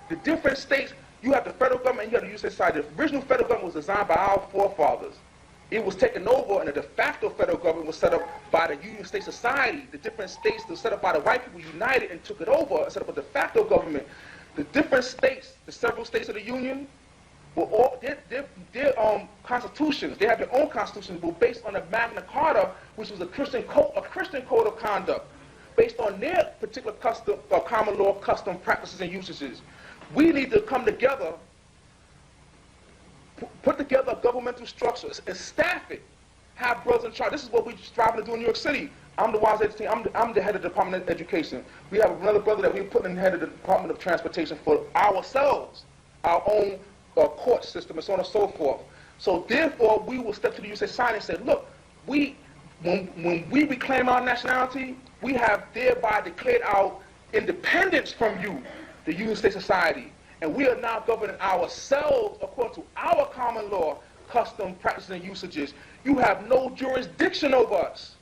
The different states, you have the federal government and you have the U.S. society. The original federal government was designed by our forefathers. It was taken over, and the de facto federal government was set up by the Union State Society. The different states were set up by the white people united and took it over and set up a de facto government. The different states, the several states of the Union, were all their constitutions. They have their own constitutions, were based on the Magna Carta, which was a Christian code of conduct, based on their particular custom, common law, custom practices and usages. We need to come together, put together a governmental structure and staff it. Have brothers in charge. This is what we're striving to do in New York City. I'm the WISE team. I'm the head of the Department of Education. We have another brother that we're putting in the head of the Department of Transportation for ourselves, our own court system, and so on and so forth. So therefore, we will step to the U.S. society and say, look, when we reclaim our nationality, we have thereby declared our independence from you, the Union State Society. And we are now governing ourselves according to our common law, custom, practices, and usages. You have no jurisdiction over us.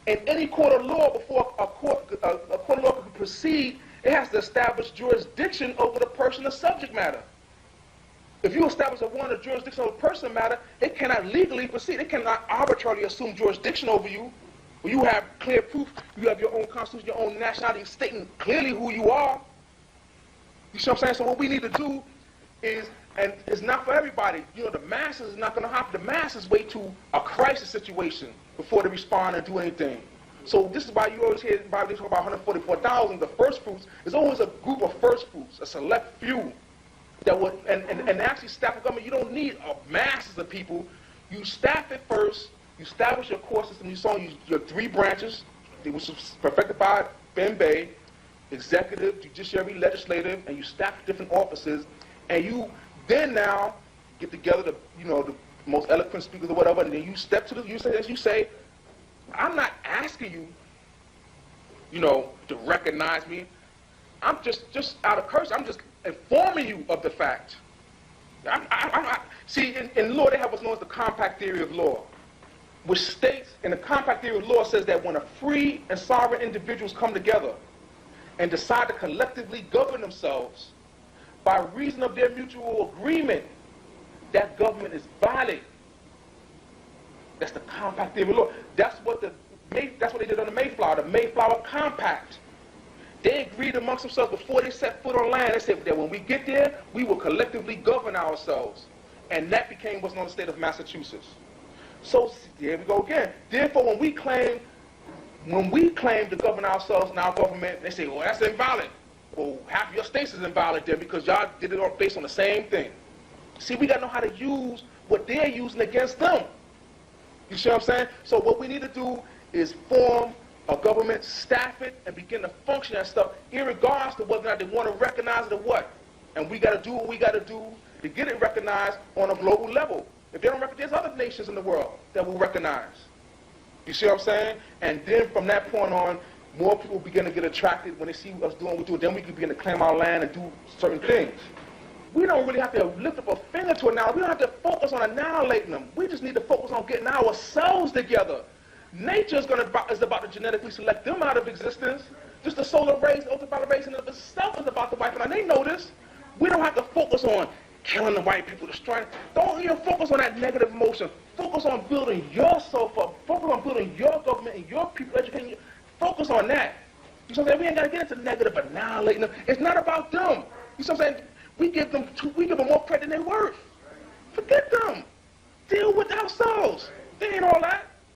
In any court of law, before a court of law can proceed, it has to establish jurisdiction over the person or subject matter. If you establish a jurisdiction over person matter, it cannot legally proceed. It cannot arbitrarily assume jurisdiction over you. When you have clear proof, you have your own constitution, your own nationality, stating clearly who you are. You see what I'm saying? So what we need to do is, and it's not for everybody, you know, the masses is not going to happen. The masses wait to a crisis situation before they respond and do anything. So this is why you always hear everybody talk about 144,000. The first fruits is always a group of first fruits, a select few. That would, and actually staff a government, you don't need masses of people. You staff it first, you establish your court system, you saw your three branches, which was perfected by Ben Bey, executive, judiciary, legislative, and you staff different offices, and you then now get together the most eloquent speakers or whatever, and then you step to you say, I'm not asking you, to recognize me. I'm just out of courtesy, I'm just informing you of the fact. See, in law, they have what's known as the compact theory of law, which states, in the compact theory of law says that when a free and sovereign individuals come together and decide to collectively govern themselves by reason of their mutual agreement, that government is valid. That's the compact theory of law. That's what they did on the Mayflower Compact. They agreed amongst themselves before they set foot on land. They said that when we get there, we will collectively govern ourselves. And that became what's known as the state of Massachusetts. So here we go again. Therefore, when we claim to govern ourselves in our government, they say, well, that's invalid. Well, half of your states is invalid then because y'all did it all based on the same thing. See, we got to know how to use what they're using against them. You see what I'm saying? So what we need to do is form a government, staff it, and begin to function that stuff, irregardless of whether or not they want to recognize it or what. And we got to do what we got to do to get it recognized on a global level. If they don't recognize, there's other nations in the world that will recognize. You see what I'm saying? And then from that point on, more people begin to get attracted when they see us doing what we do. Then we can begin to claim our land and do certain things. We don't really have to lift up a finger to it now. We don't have to focus on annihilating them. We just need to focus on getting ourselves together. Nature is about to genetically select them out of existence. Just the solar rays, the ultraviolet rays in of itself is about to wipe it out. They know this. We don't have to focus on killing the white people, destroying. Don't even focus on that negative emotion. Focus on building yourself up. Focus on building your government and your people, educating you. Focus on that. You know what I'm saying? We ain't got to get into negative annihilating them. It's not about them. You know what I'm saying? We give them more credit than they're worth. Forget them. Deal with ourselves. They ain't all that.